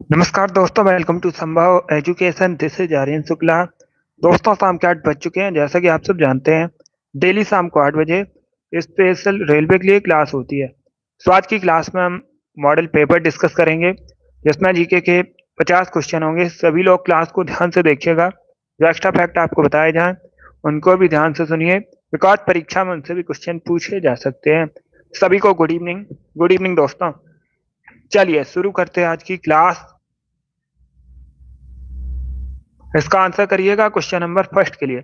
नमस्कार दोस्तों, welcome to Sambhav education. This is Aryan Shukla. दोस्तों, शाम के 8 बज चुके हैं। जैसा कि आप सब जानते हैं, डेली शाम को 8 बजे स्पेशल रेलवे के लिए क्लास होती है। तो आज की क्लास में हम मॉडल पेपर डिस्कस करेंगे, जिसमें जीके के 50 क्वेश्चन होंगे। सभी लोग क्लास को ध्यान से देखिएगा। जो एक्स्ट्रा फैक्ट आपको बताए जाएं उनको भी ध्यान से सुनिए, बिकॉज परीक्षा में उनसे भी क्वेश्चन पूछे जा सकते हैं। सभी को गुड इवनिंग। गुड इवनिंग दोस्तों। चलिए शुरू करते हैं आज की क्लास। इसका आंसर करिएगा क्वेश्चन नंबर फर्स्ट के लिए।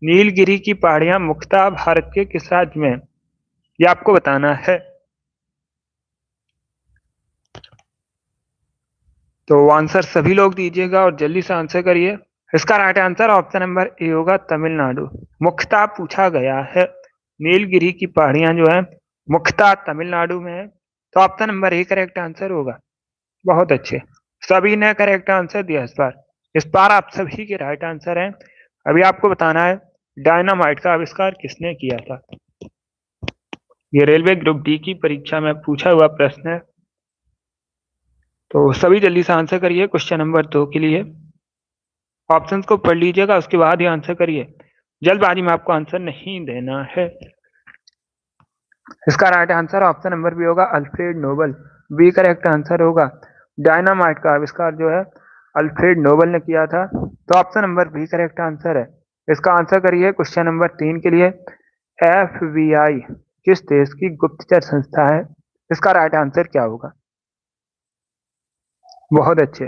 नीलगिरी की पहाड़ियां मुख्यतः भारत के किस राज्य में हैं? ये आपको बताना है। तो आंसर सभी लोग दीजिएगा और जल्दी से आंसर करिए। इसका right answer option number A होगा, तमिलनाडु। मुख्यतः पूछा गया है। नीलगिरी की पहाड़ियां जो है मुख्यतः तमिलनाडु में है। तो option number A correct answer होगा। बहुत अच्छे, सभी ने करेक्ट आंसर दिया। इस बार आप सभी के राइट आंसर हैं। अभी आपको बताना है डायनामाइट का आविष्कार किसने किया था। ये रेलवे ग्रुप डी की परीक्षा में पूछा हुआ प्रश्न है। तो सभी जल्दी से आंसर करिए क्वेश्चन नंबर 2 के लिए। ऑप्शंस को पढ़ लीजिएगा, उसके बाद ही आंसर करिए। जल्दबाजी में आपको आंसर नहीं देना है। इसका right answer option number B होगा, Alfred Nobel. B correct answer होगा। डायनामाइट का आविष्कार जो है अल्फ्रेड नोबल ने किया था। तो option number B correct answer है। इसका आंसर करिए क्वेश्चन नंबर 3 के लिए। एफबीआई किस देश की गुप्तचर संस्था है? इसका राइट आंसर क्या होगा? बहुत अच्छे।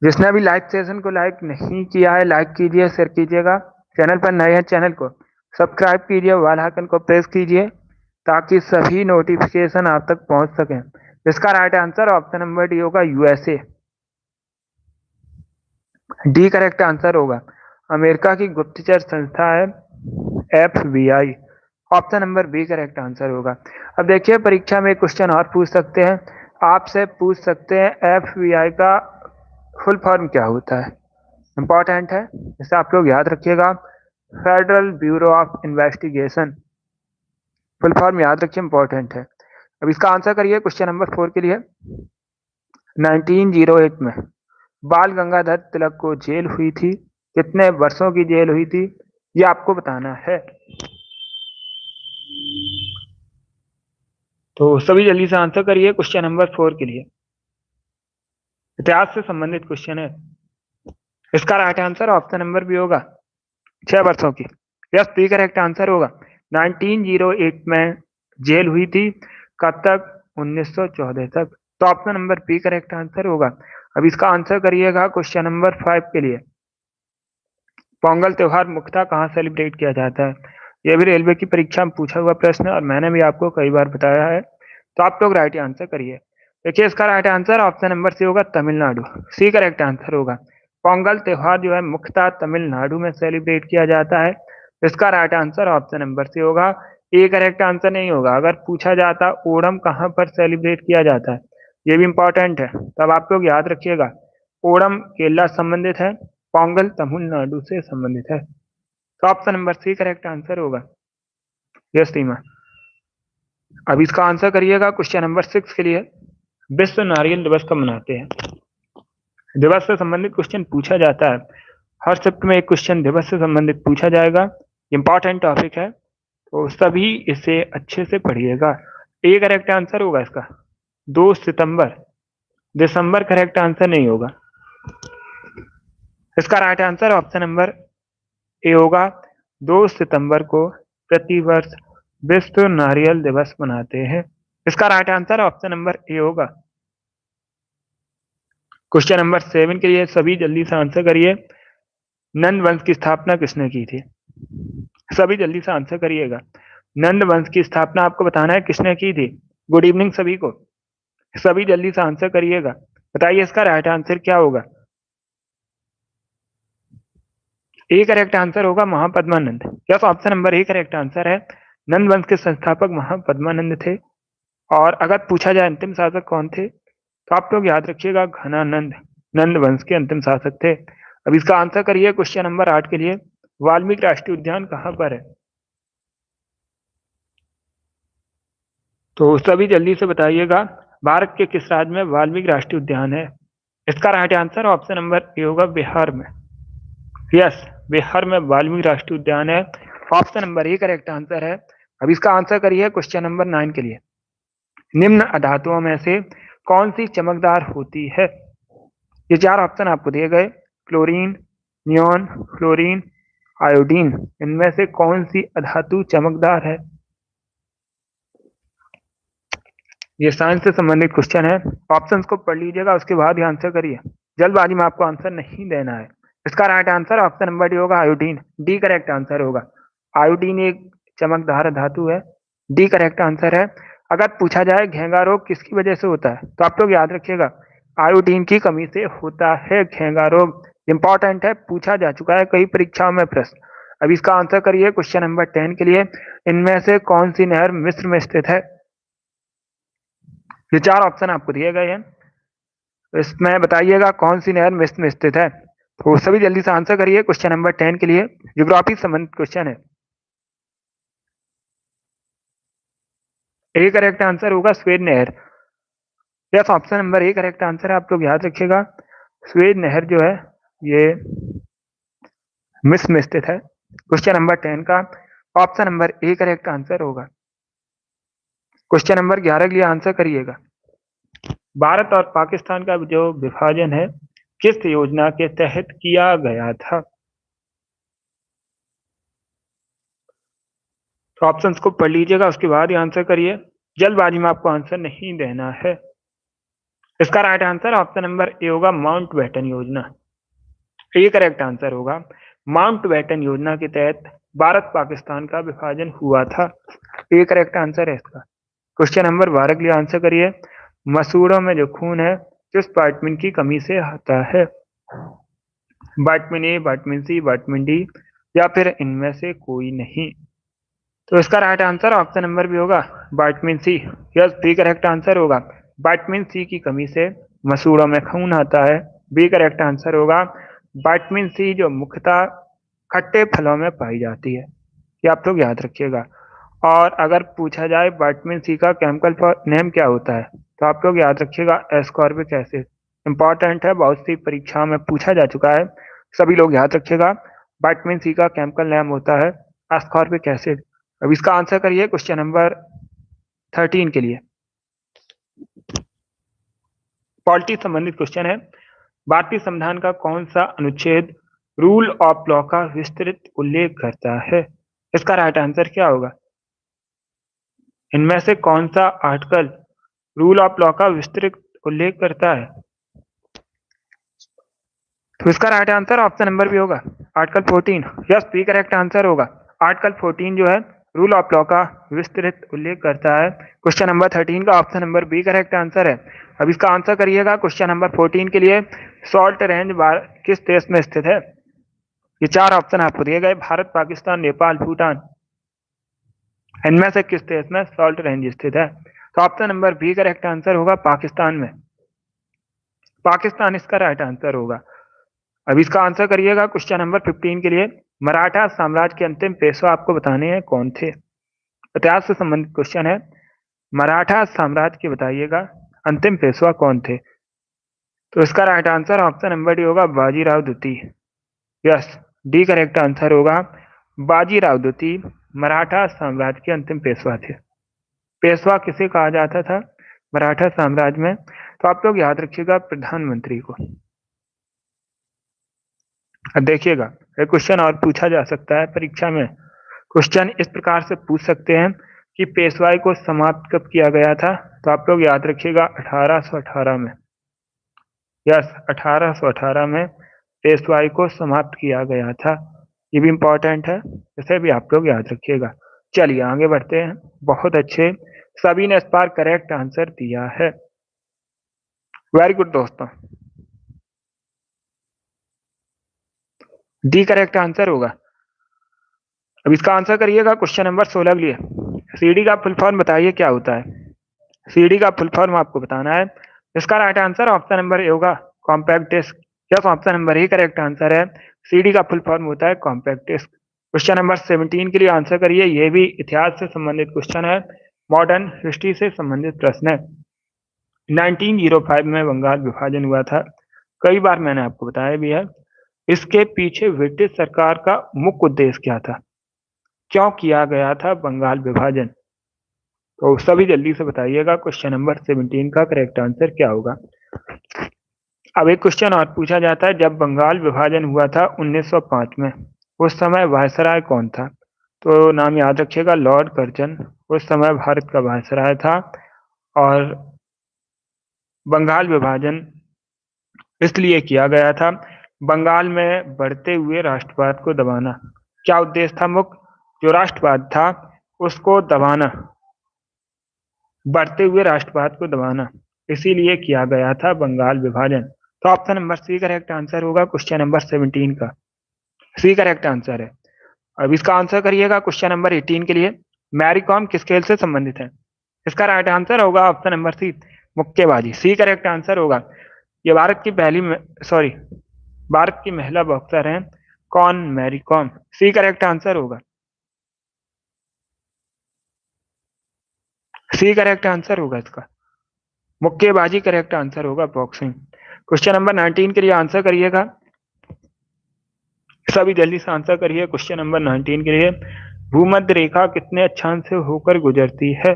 जिसने अभी लाइव सेशन को लाइक नहीं किया है, लाइक कीजिए, शेयर कीजिएगा। चैनल पर नए हैं, चैनल को सब्सक्राइब कीजिए, बेल आइकन को प्रेस कीजिए, ताकि सभी नोटिफिकेशन आप तक पहुंच सकें। इसका right answer option number D होगा, यूएसए। डी करेक्ट आंसर होगा। अमेरिका की गुप्तचर संस्था है FBI. Option number B correct answer होगा। अब देखिए, परीक्षा में क्वेश्चन और पूछ सकते हैं। आपसे पूछ सकते हैं एफबीआई का फुल फॉर्म क्या होता है। इंपॉर्टेंट है, इसे आप लोग याद रखिएगा। Federal bureau of investigation. Full form याद रखिए, इंपॉर्टेंट है। अब इसका आंसर करिए क्वेश्चन नंबर 4 के लिए। 1908 में बाल गंगाधर तिलक को जेल हुई थी। कितने वर्षों की जेल हुई थी, ये आपको बताना है। तो सभी जल्दी से आंसर करिए क्वेश्चन नंबर 4 के लिए। इतिहास से संबंधित क्वेश्चन है। इसका राइट आंसर ऑप्शन नंबर भी होगा, 6 वर्षों की। यस, बी करेक्ट आंसर होगा। 1908 में जेल हुई थी। कब तक? 1914 तक। तो option number B correct answer होगा। अब इसका आंसर करिएगा क्वेश्चन नंबर 5 के लिए। पोंगल त्योहार मुख्यतः कहाँ सेलिब्रेट किया जाता है? यह भी रेलवे की परीक्षा में पूछा हुआ प्रश्न है और मैंने भी आपको कई बार बताया है। तो आप लोग राइट आंसर करिए। देखिए, इसका right answer option number C होगा, तमिलनाडु। सी करेक्ट आंसर होगा। पोंगल त्योहार जो है मुख्यतः तमिलनाडु में सेलिब्रेट किया जाता है। इसका right answer option number C होगा। ए करेक्ट आंसर नहीं होगा। अगर पूछा जाता ओणम कहाँ पर सेलिब्रेट किया जाता है, ये भी इंपॉर्टेंट है, तब आप लोग याद रखिएगा। ओणम केरला संबंधित है, पोंगल तमिलनाडु से संबंधित है। तो option number C correct answer होगा। यस सीमा। अब इसका आंसर करिएगा क्वेश्चन नंबर 6 के लिए। विश्व नारियल दिवस कब मनाते हैं? दिवस से संबंधित क्वेश्चन पूछा जाता है। हर शिफ्ट में एक क्वेश्चन दिवस से संबंधित पूछा जाएगा। इंपॉर्टेंट टॉपिक है, तो सभी इसे अच्छे से पढ़िएगा। ए करेक्ट आंसर होगा इसका, 2 सितंबर। दिसंबर करेक्ट आंसर नहीं होगा। इसका right answer option number A होगा। 2 सितंबर को प्रतिवर्ष विश्व नारियल दिवस मनाते हैं। इसका right answer option number A होगा। क्वेश्चन नंबर 7 के लिए सभी जल्दी से आंसर करिए। नंद वंश की स्थापना किसने की थी? सभी जल्दी से आंसर करिएगा। नंद वंश की स्थापना आपको बताना है किसने की थी। गुड इवनिंग सभी को। सभी जल्दी से आंसर करिएगा। बताइए इसका राइट आंसर क्या होगा। ए करेक्ट आंसर होगा, Mahapadmananda. Yes, option number A correct answer है। नंद वंश के संस्थापक महापद्मानंद थे। और अगर पूछा जाए अंतिम शासक कौन थे, तो आप लोग याद रखिएगा, घनानंद नंद वंश के अंतिम शासक थे। अब इसका आंसर करिए क्वेश्चन नंबर 8 के लिए। वाल्मीकि राष्ट्रीय उद्यान कहाँ पर है? तो सभी जल्दी से बताइएगा। भारत के किस राज्य में वाल्मीकि राष्ट्रीय उद्यान है? इसका right answer option number A होगा बिहार में। यस, बिहार में वाल्मीकि राष्ट्रीय उद्यान है। Option number A correct answer है। अब इसका आंसर करिए क्वेश्चन नंबर 9 के लिए। निम्न धातुओं में से कौन सी चमकदार होती है? ये 4 ऑप्शन आपको दिए गए, क्लोरीन, नियोन, फ्लोरीन, आयोडीन। इनमें से कौन सी अधातु चमकदार है? ये साइंस से संबंधित क्वेश्चन है। ऑप्शंस को पढ़ लीजिएगा, उसके बाद ही आंसर करिए। जल्दबाजी में आपको आंसर नहीं देना है। इसका right answer option number D होगा, आयोडीन। डी करेक्ट आंसर होगा। आयोडीन एक चमकदार धातु है। डी करेक्ट आंसर है। अगर पूछा जाए घेंगा रोग किसकी वजह से होता है, तो आप लोग याद रखिएगा आयोडीन की कमी से होता है घेंगा रोग। इंपॉर्टेंट है, पूछा जा चुका है कई परीक्षाओं में प्रश्न। अब इसका आंसर करिए क्वेश्चन नंबर 10 के लिए। इनमें से कौन सी नहर मिस्र में स्थित है? ये 4 ऑप्शन आपको दिए गए हैं, इसमें बताइएगा कौन सी नहर मिस्र में स्थित है। तो सभी जल्दी से आंसर करिए क्वेश्चन नंबर 10 के लिए। ज्योग्राफी संबंधित क्वेश्चन है। ए करेक्ट आंसर होगा स्वेद नहर। Yes, option number A correct answer है। आप लोग याद रखिएगा स्वेद नहर जो है ये मिस्र में स्थित है। क्वेश्चन नंबर 10 का option number A correct answer होगा। क्वेश्चन नंबर 11 के लिए आंसर करिएगा। भारत और पाकिस्तान का जो विभाजन है किस योजना के तहत किया गया था? तो ऑप्शंस को पढ़ लीजिएगा, उसके बाद ही आंसर करिए। जल्दबाजी में आपको आंसर नहीं देना है। इसका right answer option number A होगा, माउंट बैटन योजना। ये करेक्ट आंसर होगा। माउंट बैटन योजना के तहत भारत पाकिस्तान का विभाजन हुआ था। ये करेक्ट आंसर है इसका। क्वेश्चन नंबर 12 के लिए आंसर करिए। मसूड़ों में जो खून है किस विटामिन की कमी से आता है? Vitamin A, vitamin C, vitamin D या फिर इनमें से कोई नहीं? तो इसका राइट आंसर ऑप्शन नंबर भी होगा vitamin C. Yes, B correct answer होगा। विटामिन सी की कमी से मसूड़ों में खून आता है। बी करेक्ट आंसर होगा। विटामिन सी जो मुख्यतः खट्टे फलों में पाई जाती है, ये आप लोग याद रखिएगा। और अगर पूछा जाए विटामिन सी का केमिकल नेम क्या होता है, तो आप लोग याद रखिएगा एस्कॉर्बिक एसिड। इंपॉर्टेंट है, बहुत सी परीक्षाओं में पूछा जा चुका है, सभी लोग याद रखिएगा। विटामिन सी का केमिकल नेम होता है एस्कॉर्बिक एसिड। अब इसका आंसर करिए क्वेश्चन नंबर 13 के लिए। पॉलिटी संबंधित क्वेश्चन है। भारतीय संविधान का कौन सा अनुच्छेद रूल ऑफ लॉ का विस्तृत उल्लेख करता है? इसका राइट आंसर क्या होगा? इनमें से कौन सा आर्टिकल रूल ऑफ लॉ का विस्तृत उल्लेख करता है? तो इसका राइट आंसर ऑप्शन नंबर भी होगा article 14। Yes, B correct answer होगा। आर्टिकल 14 जो है रूल ऑफ लॉ का विस्तृत उल्लेख करता है। क्वेश्चन नंबर 13 का option number B correct answer है। अब इसका आंसर करिएगा क्वेश्चन नंबर 14 के लिए। सॉल्ट रेंज किस देश में स्थित है? ये 4 ऑप्शन आपको दिए गए, भारत, पाकिस्तान, नेपाल, भूटान। इनमें से किस देश में सॉल्ट रेंज स्थित है? तो option number B correct answer होगा पाकिस्तान में। पाकिस्तान इसका राइट आंसर होगा। अब इसका आंसर करिएगा क्वेश्चन नंबर 15 के लिए। मराठा साम्राज्य के अंतिम पेशवा आपको बताने हैं कौन थे? इतिहास से संबंधित क्वेश्चन है। मराठा साम्राज्य के बताइएगा अंतिम पेशवा कौन थे? तो इसका right answer option number D होगा बाजीराव द्वितीय। यस, डी करेक्ट आंसर होगा। बाजीराव द्वितीय मराठा साम्राज्य के अंतिम पेशवा थे। पेशवा किसे कहा जाता था मराठा साम्राज्य में? तो आप लोग याद रखिएगा प्रधानमंत्री को। अब देखिएगा एक क्वेश्चन और पूछा जा सकता है परीक्षा में। क्वेश्चन इस प्रकार से पूछ सकते हैं कि पेशवाई को समाप्त कब किया गया था? तो आप लोग याद रखिएगा 1818 में। यस, 1818 में पेशवाई को समाप्त किया गया था। ये भी इंपॉर्टेंट है, इसे भी आप लोग याद रखिएगा। चलिए आगे बढ़ते हैं। बहुत अच्छे, सभी ने इस बार करेक्ट आंसर दिया है। वेरी गुड दोस्तों, डी करेक्ट आंसर होगा। अब इसका आंसर करिएगा क्वेश्चन नंबर 16 के लिए। सीडी का फुल फॉर्म बताइए क्या होता है? सीडी का फुल फॉर्म आपको बताना है। इसका right answer option number A होगा compact disc. Yes, option number A correct answer है। सीडी का फुल फॉर्म होता है कॉम्पैक्ट डिस्क। क्वेश्चन नंबर 17 के लिए आंसर करिए। यह भी इतिहास से संबंधित क्वेश्चन है, मॉडर्न हिस्ट्री से संबंधित प्रश्न है। 1905 में बंगाल विभाजन हुआ था। कई बार मैंने आपको बताया भी है। इसके पीछे ब्रिटिश सरकार का मुख्य उद्देश्य क्या था? क्यों किया गया था बंगाल विभाजन? तो सभी जल्दी से बताइएगा। क्वेश्चन नंबर 17 का करेक्ट आंसर क्या होगा? अब एक क्वेश्चन और पूछा जाता है, जब बंगाल विभाजन हुआ था 1905 में, उस समय वायसराय कौन था? तो नाम याद रखिएगा, लॉर्ड कर्जन उस समय भारत का वायसराय था। और बंगाल विभाजन इसलिए किया गया था, बंगाल में बढ़ते हुए राष्ट्रवाद को दबाना। क्या उद्देश्य था मुख्य? जो राष्ट्रवाद था उसको दबाना, बढ़ते हुए राष्ट्रवाद को दबाना, इसीलिए किया गया था बंगाल विभाजन। तो option number C correct answer होगा क्वेश्चन नंबर 17 का। सी करेक्ट आंसर है। अब इसका आंसर करिएगा क्वेश्चन नंबर 18 के लिए। मैरी कॉम किस खेल से संबंधित है? इसका राइट आंसर होगा ऑप्शन नंबर सी, मुक्केबाजी। सी करेक्ट आंसर होगा। ये भारत की महिला बॉक्सर हैं। कौन? Mary Kom. C correct answer होगा। सी करेक्ट आंसर होगा इसका। मुक्केबाजी करेक्ट आंसर होगा, बॉक्सिंग। क्वेश्चन नंबर 19 के लिए आंसर करिएगा। सभी जल्दी से आंसर करिए क्वेश्चन नंबर 19 के लिए। भूमध्य रेखा कितने अक्षांश से होकर गुजरती है?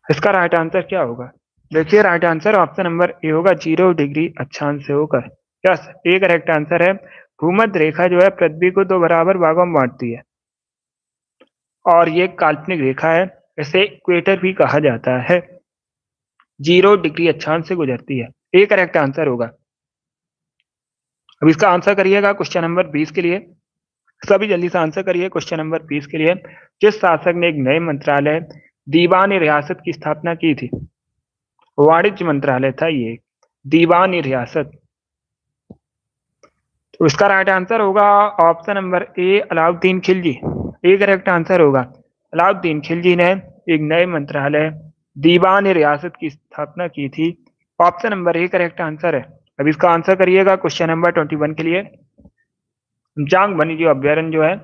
इसका राइट आंसर क्या होगा? देखिए, right answer option number A होगा, 0 डिग्री अक्षांश से होकर। यस, ए करेक्ट आंसर है। भूमध्य रेखा जो है पृथ्वी को 2 बराबर भागों में बांटती है और ये काल्पनिक रेखा है। इसे इक्वेटर भी कहा जाता है। 0 डिग्री अक्षांश से गुजरती है। ए करेक्ट आंसर होगा। अब इसका आंसर करिएगा क्वेश्चन नंबर 20 के लिए। सभी जल्दी से आंसर करिए क्वेश्चन नंबर 20 के लिए। किस शासक ने एक नए मंत्रालय दीवान रियासत की स्थापना की थी? वाणिज्य मंत्रालय था ये, दीवान रियासत। तो इसका राइट आंसर होगा ऑप्शन नंबर ए, अलाउद्दीन खिलजी। ए करेक्ट आंसर होगा। अलाउद्दीन खिलजी ने एक नए मंत्रालय दीवान रियासत की स्थापना की थी। Option number A correct answer है। अब इसका आंसर करिएगा क्वेश्चन नंबर 21 के लिए। जांग वन्यजीव अभ्यारण्य जो है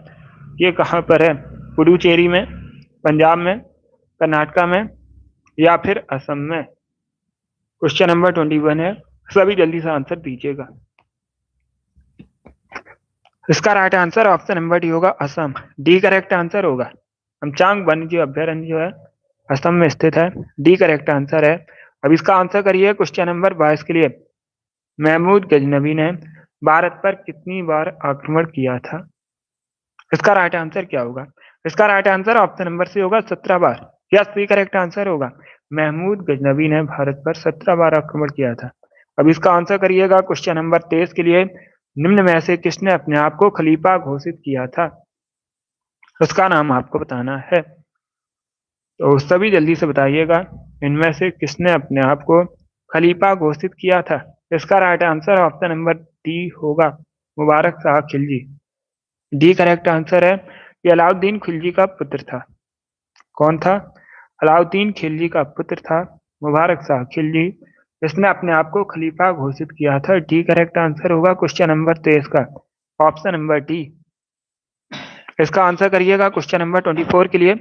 ये कहाँ पर है? पुडुचेरी में, पंजाब में, कर्नाटका में या फिर असम में? क्वेश्चन नंबर 21 है। सभी जल्दी से आंसर दीजिएगा। इसका right answer option number D होगा, असम। डी करेक्ट आंसर होगा। अमचांग वन्यजीव अभ्यारण्य जो है असम में स्थित है। डी करेक्ट आंसर है। अब इसका आंसर करिए क्वेश्चन नंबर 22 के लिए। महमूद गजनवी ने भारत पर कितनी बार आक्रमण किया था? इसका राइट आंसर क्या होगा? इसका right answer option number C होगा, 17 बार। यस, सी करेक्ट आंसर होगा। महमूद गजनवी ने भारत पर 17 बार आक्रमण किया था। अब इसका आंसर करिएगा क्वेश्चन नंबर 23 के लिए। निम्न में से किसने अपने आप को खलीफा घोषित किया था? उसका नाम आपको बताना है। तो सभी जल्दी से बताइएगा, इनमें से किसने अपने आप को खलीफा घोषित किया था? इसका right answer option number D होगा, Mubarak Shah Khilji. D correct answer है। ये अलाउद्दीन खिलजी का पुत्र था। कौन था? अलाउद्दीन खिलजी का पुत्र था मुबारक शाह खिलजी। इसने अपने आप को खलीफा घोषित किया था। डी करेक्ट आंसर होगा क्वेश्चन नंबर 23 का, ऑप्शन नंबर डी। इसका आंसर करिएगा क्वेश्चन नंबर 24 के लिए।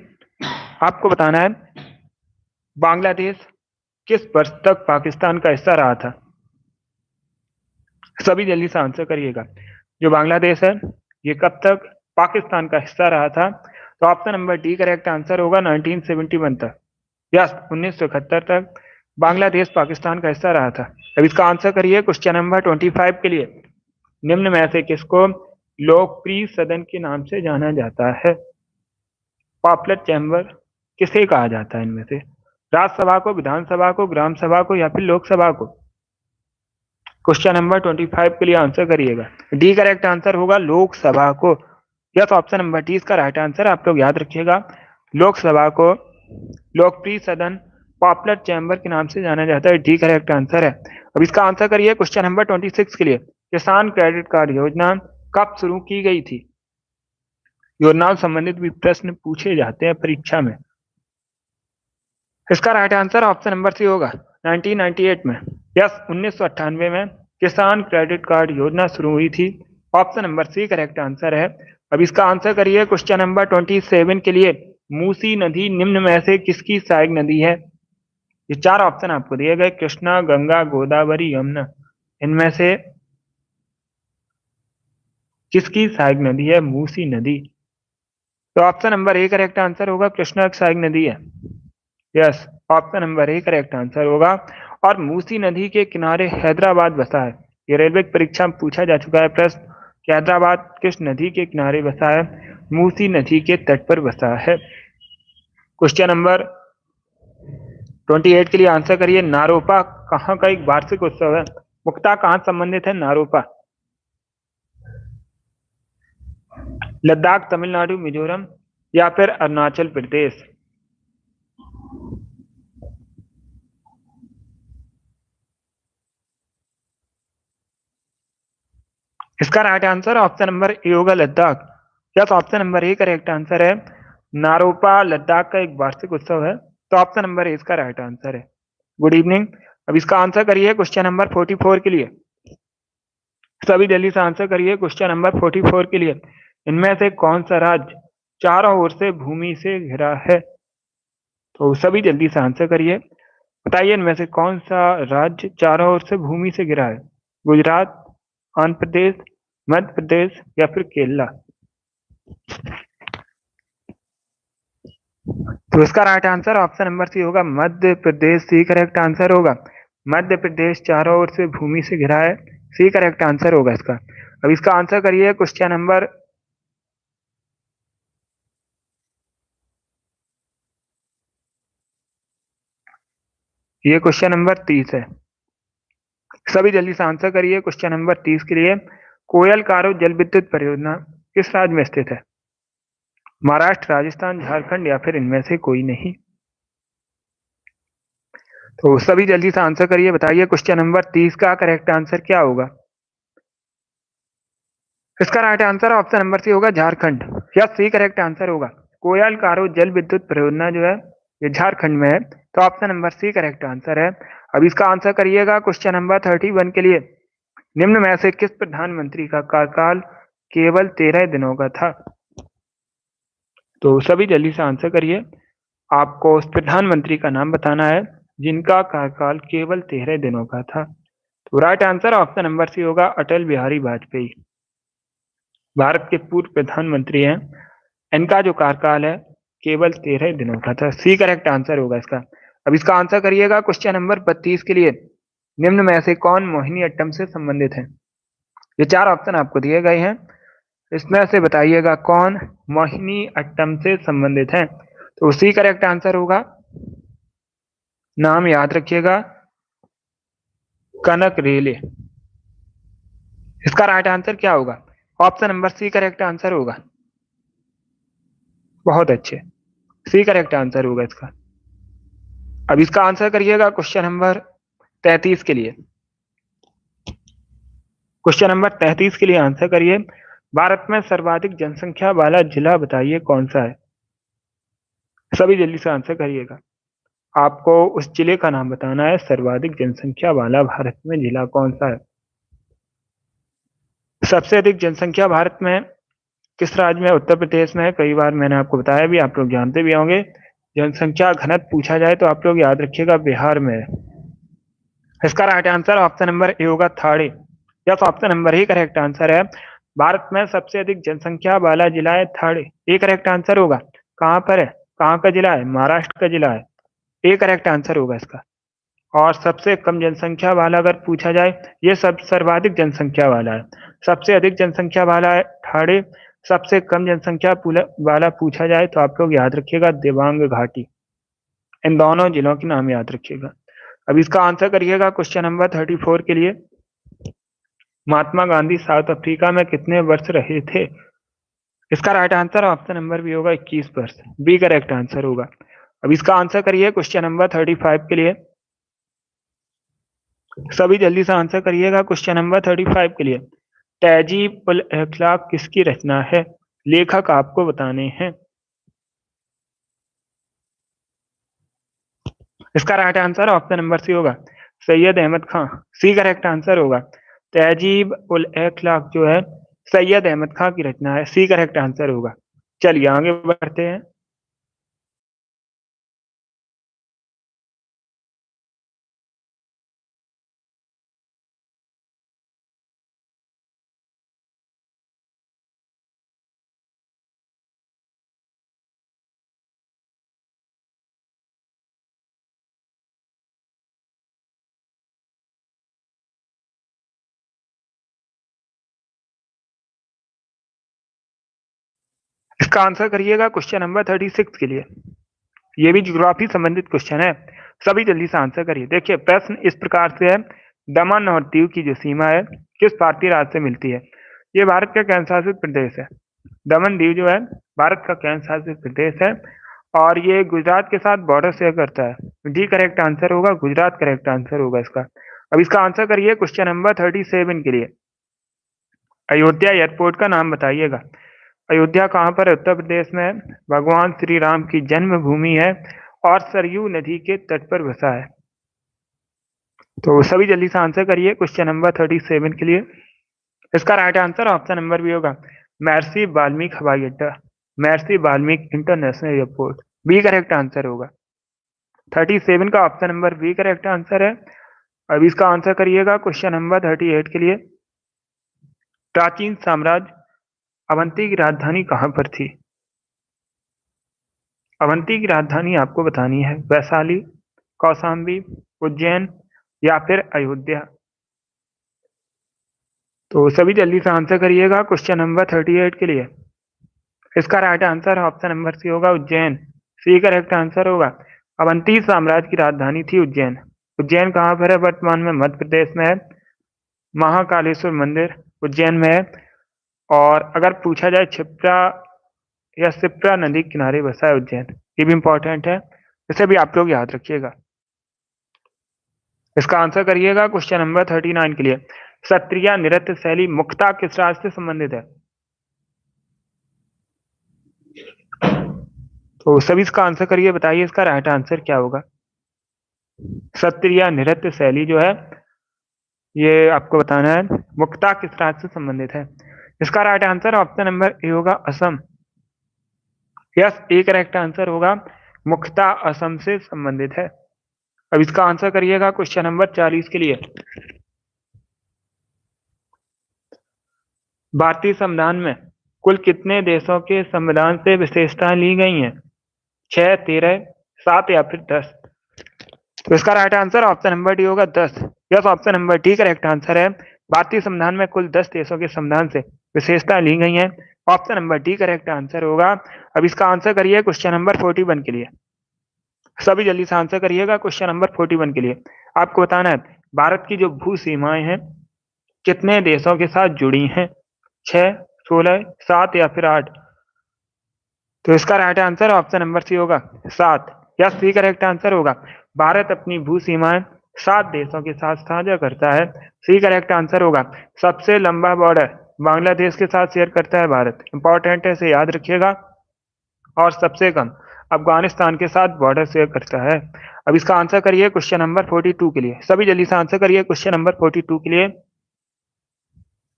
आपको बताना है बांग्लादेश किस वर्ष तक पाकिस्तान का हिस्सा रहा था? सभी जल्दी से आंसर करिएगा। जो बांग्लादेश है ये कब तक पाकिस्तान का हिस्सा रहा था? तो option number D correct answer होगा, 1971 तक। यस, 1971 तक बांग्लादेश पाकिस्तान का हिस्सा रहा था। अब इसका आंसर करिए क्वेश्चन नंबर 25 के लिए। निम्न में से किसको लोकप्रिय सदन के नाम से जाना जाता है? पॉपुलर चैम्बर किसे कहा जाता है इनमें से? राज्यसभा को, विधानसभा को, ग्राम सभा को या फिर लोकसभा को? क्वेश्चन नंबर 25 के लिए आंसर करिएगा। डी करेक्ट आंसर होगा, लोकसभा को। यस, ऑप्शन नंबर डी इसका राइट आंसर। आप लोग याद रखिएगा, लोकसभा को लोकप्रिय सदन, पॉपुलर चैम्बर के नाम से जाना जाता है। डी करेक्ट आंसर है। अब इसका आंसर करिए क्वेश्चन नंबर 26 के लिए। किसान क्रेडिट कार्ड योजना कब शुरू की गई थी? योजना से संबंधित भी प्रश्न पूछे जाते हैं परीक्षा में। इसका right answer option number C होगा, 1998 में। यस, 1998 में किसान क्रेडिट कार्ड योजना शुरू हुई थी। Option number C correct answer है। अब इसका आंसर करिए क्वेश्चन नंबर 27 के लिए। मूसी नदी निम्न में से किसकी सहायक नदी है? ये 4 ऑप्शन आपको दिए गए, कृष्णा, गंगा, गोदावरी, यमुना, इनमें से किसकी सहायक नदी है मूसी नदी? तो option number A correct answer होगा, कृष्णा एक सहायक नदी है। Yes, option number A correct answer होगा। और मूसी नदी के किनारे हैदराबाद बसा है। ये रेलवे की परीक्षा में पूछा जा चुका है प्रश्न कि हैदराबाद किस नदी के किनारे बसा है? मूसी नदी के तट पर बसा है। क्वेश्चन नंबर 28 के लिए आंसर करिए, नारोपा कहाँ का एक वार्षिक उत्सव है? मुक्ता कहाँ संबंधित है नारोपा? लद्दाख, तमिलनाडु, मिजोरम या फिर अरुणाचल प्रदेश? इसका right answer option number A होगा, Ladakh. Yes, option number A correct answer है। नारोपा लद्दाख का एक वार्षिक उत्सव है, तो ऑप्शन नंबर ए इसका राइट आंसर है। Good evening. अब इसका आंसर करिए क्वेश्चन नंबर 44 के लिए। सभी जल्दी से आंसर करिए क्वेश्चन नंबर 44 के लिए। इनमें से कौन सा राज्य चारों ओर से भूमि से घिरा है? तो सभी जल्दी से आंसर करिए, बताइए इनमें से कौन सा राज्य चारों ओर से भूमि से घिरा है? गुजरात, आंध्र प्रदेश, मध्य प्रदेश या फिर केरला? तो इसका right answer option number C होगा, मध्य प्रदेश। सी करेक्ट आंसर होगा। मध्य प्रदेश चारों ओर से भूमि से घिरा है, सी करेक्ट आंसर होगा इसका। अब इसका आंसर करिए क्वेश्चन नंबर ये क्वेश्चन नंबर 30 है। सभी जल्दी से आंसर करिए क्वेश्चन नंबर 30 के लिए। कोयल कारो जल विद्युत परियोजना किस राज्य में स्थित है? महाराष्ट्र, राजस्थान, झारखंड या फिर इनमें से कोई नहीं? तो सभी जल्दी से आंसर करिए, बताइए क्वेश्चन नंबर 30 का करेक्ट आंसर क्या होगा? इसका right answer option number C होगा, झारखंड। या सी करेक्ट आंसर होगा। कोयल कारो जल विद्युत परियोजना जो है ये झारखंड में है, तो option number C correct answer है। अब इसका आंसर करिएगा क्वेश्चन नंबर 31 के लिए। निम्न में से किस प्रधानमंत्री का कार्यकाल केवल 13 दिनों का था? तो सभी जल्दी से आंसर करिए, आपको उस प्रधानमंत्री का नाम बताना है जिनका कार्यकाल केवल 13 दिनों का था। तो right answer option number C होगा, अटल बिहारी वाजपेयी। भारत के पूर्व प्रधानमंत्री हैं, इनका जो कार्यकाल है केवल 13 दिनों का था। सी करेक्ट आंसर होगा इसका। अब इसका आंसर करिएगा क्वेश्चन नंबर 32 के लिए। निम्न में से कौन मोहिनी अट्टम से संबंधित है? ये 4 ऑप्शन आपको दिए गए हैं, इसमें से बताइएगा कौन मोहिनी अट्टम से संबंधित है? तो उसी करेक्ट आंसर होगा, नाम याद रखिएगा, कनक रेले। इसका राइट आंसर क्या होगा? Option number C correct answer होगा। बहुत अच्छे, सी करेक्ट आंसर होगा इसका। अब इसका आंसर करिएगा क्वेश्चन नंबर 33 के लिए। क्वेश्चन नंबर 33 के लिए आंसर करिए, भारत में सर्वाधिक जनसंख्या वाला जिला बताइए कौन सा है? सभी जल्दी से आंसर करिएगा, आपको उस जिले का नाम बताना है, सर्वाधिक जनसंख्या वाला भारत में जिला कौन सा है? सबसे अधिक जनसंख्या भारत में किस राज्य में? उत्तर प्रदेश में है। कई बार मैंने आपको बताया भी, आप लोग जानते भी होंगे। जनसंख्या घनत्व पूछा जाए तो आप लोग याद रखिएगा, बिहार में है। इसका right answer option number A होगा, थाड़े। यस, ऑप्शन नंबर ही करेक्ट आंसर है। भारत में सबसे अधिक जनसंख्या वाला जिला है थाड़े, ए करेक्ट आंसर होगा। कहाँ पर है, कहाँ का जिला है? महाराष्ट्र का जिला है, ए करेक्ट आंसर होगा इसका। और सबसे कम जनसंख्या वाला अगर पूछा जाए, ये सब सर्वाधिक जनसंख्या वाला है। सबसे अधिक जनसंख्या वाला है ठाणे, सबसे कम जनसंख्या वाला पूछा जाए तो आप लोग याद रखिएगा, देवांग घाटी। इन दोनों जिलों के नाम याद रखिएगा। अब इसका आंसर करिएगा क्वेश्चन नंबर 34 के लिए। महात्मा गांधी साउथ अफ्रीका में कितने वर्ष रहे थे? इसका right answer option number B होगा, 21 वर्ष। बी करेक्ट आंसर होगा। अब इसका आंसर करिए क्वेश्चन नंबर 35 के लिए। सभी जल्दी से आंसर करिएगा क्वेश्चन नंबर 35 के लिए। तहजीब उल अखलाक किसकी रचना है? लेखक आपको बताने हैं। इसका right answer option number C होगा, Syed Ahmad Khan. C correct answer होगा। तहजीब उल अखलाक जो है सैयद अहमद खां की रचना है, सी करेक्ट आंसर होगा। चलिए आगे बढ़ते हैं। इसका आंसर करिएगा क्वेश्चन नंबर 36 के लिए। ये भी ज्योग्राफी संबंधित क्वेश्चन है, सभी जल्दी से आंसर करिए। देखिए प्रश्न इस प्रकार से है, दमन और दीव की जो सीमा है किस भारतीय राज्य से मिलती है? ये भारत का केंद्र शासित प्रदेश है। दमन दीव जो है भारत का केंद्र शासित प्रदेश है और ये गुजरात के साथ बॉर्डर शेयर करता है। डी करेक्ट आंसर होगा, गुजरात करेक्ट आंसर होगा इसका। अब इसका आंसर करिए क्वेश्चन नंबर 37 के लिए। अयोध्या एयरपोर्ट का नाम बताइएगा। अयोध्या कहाँ पर है? उत्तर प्रदेश में है। भगवान श्री राम की जन्मभूमि है और सरयू नदी के तट पर बसा है। तो सभी जल्दी से आंसर करिए क्वेश्चन नंबर 37 के लिए। इसका right answer option number B होगा, महर्षि वाल्मीकि हवाई अड्डा, Maharishi Valmiki international airport, B correct answer होगा। 37 का option number B correct answer है। अब इसका आंसर करिएगा क्वेश्चन नंबर 38 के लिए। प्राचीन साम्राज्य अवंती की राजधानी कहां पर थी? अवंती की राजधानी आपको बतानी है, वैशाली, कौशाम्बी, उज्जैन या फिर अयोध्या। तो सभी जल्दी से आंसर करिएगा क्वेश्चन नंबर 38 के लिए। इसका right answer option number C होगा, उज्जैन, सी करेक्ट आंसर होगा। अवंती साम्राज्य की राजधानी थी उज्जैन। उज्जैन कहाँ पर है? वर्तमान में मध्य प्रदेश में है। महाकालेश्वर मंदिर उज्जैन में है। और अगर पूछा जाए क्षिप्रा या शिप्रा नदी किनारे बसा है उज्जैन, ये भी इंपॉर्टेंट है, इसे भी आप लोग याद रखिएगा। इसका आंसर करिएगा क्वेश्चन नंबर 39 के लिए। सत्रिया नृत्य शैली मुख्यतः किस राज्य से संबंधित है? तो सभी इसका आंसर करिए, बताइए इसका राइट आंसर क्या होगा। सत्रिया नृत्य शैली जो है ये आपको बताना है मुख्यतः किस राज्य से संबंधित है। इसका right answer option number A होगा, असम। यस, ए करेक्ट आंसर होगा, मुख्यतः असम से संबंधित है। अब इसका आंसर करिएगा क्वेश्चन नंबर 40 के लिए। भारतीय संविधान में कुल कितने देशों के संविधान से विशेषताएं ली गई हैं? 6, 13, 7 या फिर 10? तो इसका right answer option number D होगा, 10। Yes, option number D correct answer है। भारतीय संविधान में कुल 10 देशों के संविधान से विशेषताएं ली गई हैं। Option number D correct answer होगा। अब इसका आंसर करिए क्वेश्चन नंबर 41 के लिए। सभी जल्दी से आंसर करिएगा क्वेश्चन नंबर 41 के लिए। आपको बताना है भारत की जो भू सीमाएं हैं कितने देशों के साथ जुड़ी हैं? 6, 16, 7 या फिर 8? तो इसका right answer option number C होगा, 7। या सी करेक्ट आंसर होगा। भारत अपनी भू सीमाएं 7 देशों के साथ साझा करता है, सी करेक्ट आंसर होगा। सबसे लंबा बॉर्डर बांग्लादेश के साथ शेयर करता है भारत, इंपॉर्टेंट है, इसे याद रखिएगा। और सबसे कम अफगानिस्तान के साथ बॉर्डर शेयर करता है। अब इसका आंसर करिए क्वेश्चन नंबर 42 के लिए। सभी जल्दी से आंसर करिए क्वेश्चन नंबर 42 के लिए।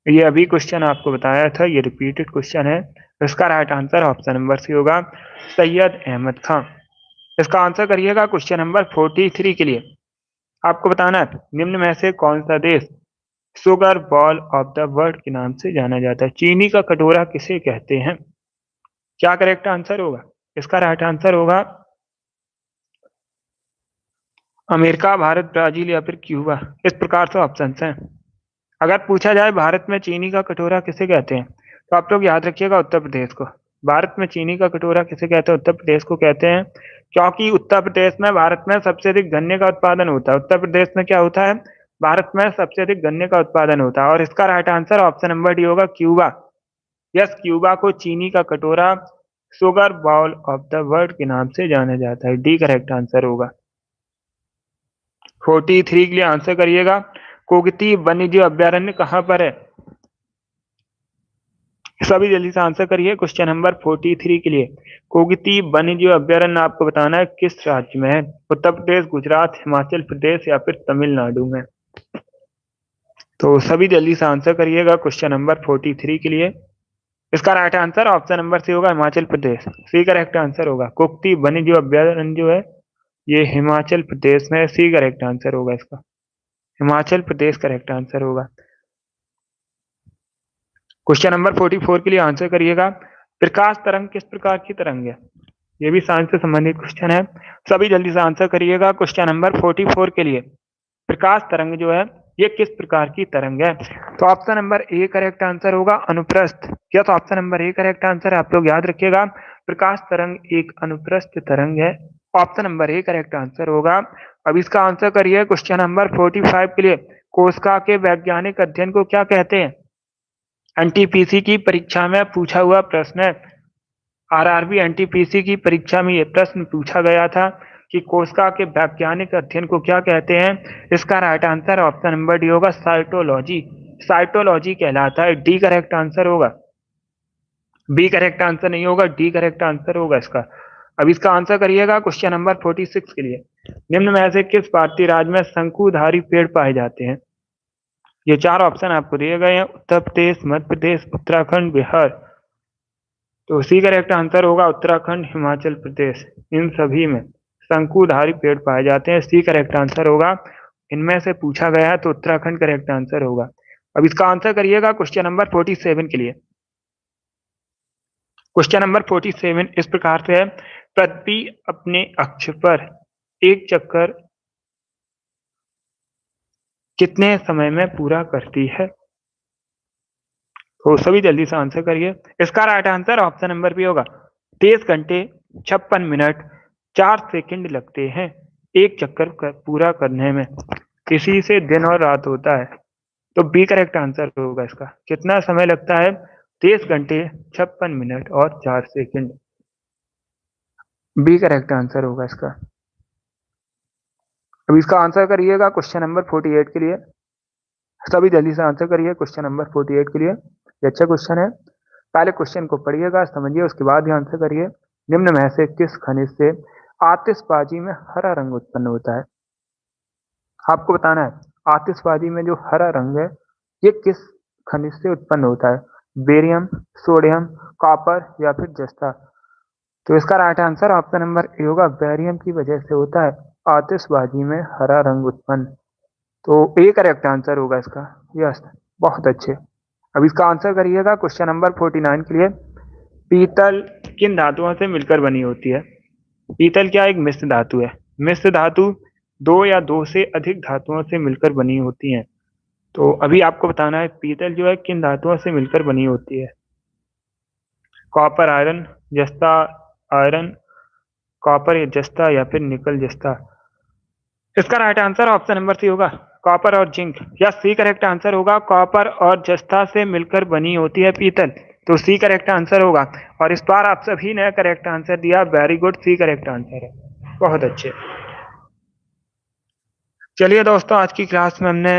ये अभी क्वेश्चन आपको बताया था, ये रिपीटेड क्वेश्चन है। इसका right answer option number C होगा, सैयद अहमद खान। इसका आंसर करिएगा क्वेश्चन नंबर 43 के लिए। आपको बताना है निम्न में से कौन सा देश sugar ball of the world के नाम से जाना जाता है? चीनी का कटोरा किसे कहते हैं? क्या करेक्ट आंसर होगा? इसका राइट आंसर होगा अमेरिका, भारत, ब्राजील या फिर क्यूबा। इस प्रकार से ऑप्शन हैं। अगर पूछा जाए भारत में चीनी का कटोरा किसे कहते हैं, तो आप लोग याद रखिएगा उत्तर प्रदेश को। भारत में चीनी का कटोरा किसे कहते हैं? उत्तर प्रदेश को कहते हैं, क्योंकि उत्तर प्रदेश में भारत में सबसे अधिक गन्ने का उत्पादन होता है। उत्तर प्रदेश में क्या होता है? भारत में सबसे अधिक गन्ने का उत्पादन होता है। और इसका right answer option number D होगा, क्यूबा। यस, क्यूबा को चीनी का कटोरा, sugar bowl of the world के नाम से जाना जाता है। डी करेक्ट आंसर होगा। 43 के लिए आंसर करिएगा। कोगती वन्यजीव अभ्यारण्य कहाँ पर है? सभी जल्दी से आंसर करिए क्वेश्चन नंबर 43 के लिए। कोगती वन्यजीव अभ्यारण्य आपको बताना है किस राज्य में है? उत्तर प्रदेश, गुजरात, हिमाचल प्रदेश या फिर तमिलनाडु में? तो सभी जल्दी से आंसर करिएगा क्वेश्चन नंबर 43 के लिए। इसका right answer option number C होगा, Himachal Pradesh, C correct answer होगा। कोगती वन्यजीव अभ्यारण्य जो है ये हिमाचल प्रदेश में, सी करेक्ट आंसर होगा इसका। हिमाचल प्रदेश करेक्ट आंसर होगा। क्वेश्चन नंबर 44 के लिए आंसर करिएगा। प्रकाश तरंग किस प्रकार की तरंग है? ये भी साइंस से संबंधित क्वेश्चन है, सभी जल्दी से आंसर करिएगा क्वेश्चन नंबर 44 के लिए। प्रकाश तरंग जो है ये किस प्रकार की तरंग है? तो option number A correct answer होगा अनुप्रस्थ। Yes, option number A correct answer है। आप लोग याद रखिएगा, प्रकाश तरंग एक अनुप्रस्थ तरंग है। Option number A correct answer होगा। अब इसका आंसर करिए क्वेश्चन नंबर 45 के लिए। कोशिका के वैज्ञानिक अध्ययन को क्या कहते हैं? एनटीपीसी की परीक्षा में पूछा हुआ प्रश्न है। आरआरबी एनटीपीसी की परीक्षा में यह प्रश्न पूछा गया था कि कोशिका के वैज्ञानिक अध्ययन को क्या कहते हैं? इसका right answer option number D होगा, साइटोलॉजी। साइटोलॉजी कहलाता है। डी करेक्ट आंसर होगा, बी करेक्ट आंसर नहीं होगा, डी करेक्ट आंसर होगा इसका। अब इसका आंसर करिएगा क्वेश्चन नंबर 46 के लिए। निम्न में से किस भारतीय राज्य में शंकुधारी पेड़ पाए जाते हैं? ये चार ऑप्शन आपको दिए गए हैं, उत्तर प्रदेश, मध्य प्रदेश, उत्तराखंड, बिहार। तो सी करेक्ट आंसर होगा उत्तराखंड, हिमाचल प्रदेश। इन सभी में शंकुधारी पेड़ पाए जाते हैं। सी करेक्ट आंसर होगा। इनमें से पूछा गया है तो उत्तराखंड करेक्ट आंसर होगा। अब इसका आंसर करिएगा क्वेश्चन नंबर 47 के लिए। क्वेश्चन नंबर 47 इस प्रकार से है, पृथ्वी अपने अक्ष पर एक चक्कर कितने समय में पूरा करती है? तो सभी जल्दी से आंसर करिए। इसका right answer option number B होगा, 23 घंटे 56 मिनट 4 सेकंड लगते हैं एक चक्कर पूरा करने में। इसी से दिन और रात होता है। तो बी करेक्ट आंसर होगा इसका। कितना समय लगता है? 23 घंटे 56 मिनट और 4 सेकंड। बी करेक्ट आंसर होगा इसका। अब इसका आंसर करिएगा क्वेश्चन नंबर 48 के लिए। सभी जल्दी से आंसर करिए क्वेश्चन नंबर 48 के लिए। ये अच्छा क्वेश्चन है। पहले क्वेश्चन को पढ़िएगा, समझिए, उसके बाद ही आंसर करिए। निम्न में से किस खनिज से आतिशबाजी में हरा रंग उत्पन्न होता है? आपको बताना है आतिशबाजी में जो हरा रंग है ये किस खनिज से उत्पन्न होता है? बेरियम, सोडियम, कॉपर या फिर जस्ता। तो इसका right answer option number A होगा, बेरियम की वजह से होता है आतिशबाजी में हरा रंग उत्पन्न। तो ए करेक्ट आंसर होगा इसका। यस, बहुत अच्छे। अब इसका आंसर करिएगा क्वेश्चन नंबर 49 के लिए। पीतल किन धातुओं से मिलकर बनी होती है? पीतल क्या एक मिश्र धातु है। मिश्र धातु दो या दो से अधिक धातुओं से मिलकर बनी होती हैं। तो अभी आपको बताना है पीतल जो है किन धातुओं से मिलकर बनी होती है। कॉपर आयरन, जस्ता आयरन, कॉपर या जस्ता या फिर निकल जस्ता। इसका right answer option number C होगा, कॉपर और जिंक। या सी करेक्ट आंसर होगा, कॉपर और जस्ता से मिलकर बनी होती है पीतल। तो सी करेक्ट आंसर होगा। और इस बार आप सभी ने करेक्ट आंसर दिया, very good, C correct answer है। बहुत अच्छे। चलिए दोस्तों, आज की क्लास में हमने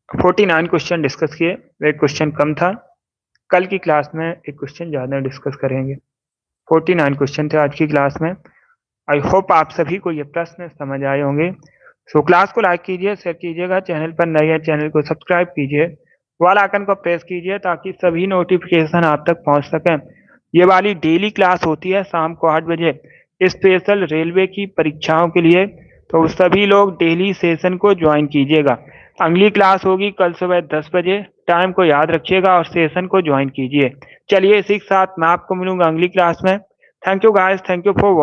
49 क्वेश्चन डिस्कस किए। एक क्वेश्चन कम था। कल की क्लास में एक क्वेश्चन ज़्यादा डिस्कस करेंगे। 49 क्वेश्चन थे आज की क्लास में। आई होप आप सभी को ये प्रश्न समझ आए होंगे। सो क्लास को लाइक कीजिए, शेयर कीजिएगा। चैनल पर नए हैं, चैनल को सब्सक्राइब कीजिए, वाला आइकन को प्रेस कीजिए ताकि सभी नोटिफिकेशन आप तक पहुंच सकें। ये वाली डेली क्लास होती है शाम को 8 बजे स्पेशल रेलवे की परीक्षाओं के लिए। तो सभी लोग डेली सेशन को ज्वाइन कीजिएगा। अगली क्लास होगी कल सुबह 10 बजे। टाइम को याद रखिएगा और सेशन को ज्वाइन कीजिए। चलिए, इसी के साथ मैं आपको मिलूंगा अगली क्लास में। Thank you guys, thank you for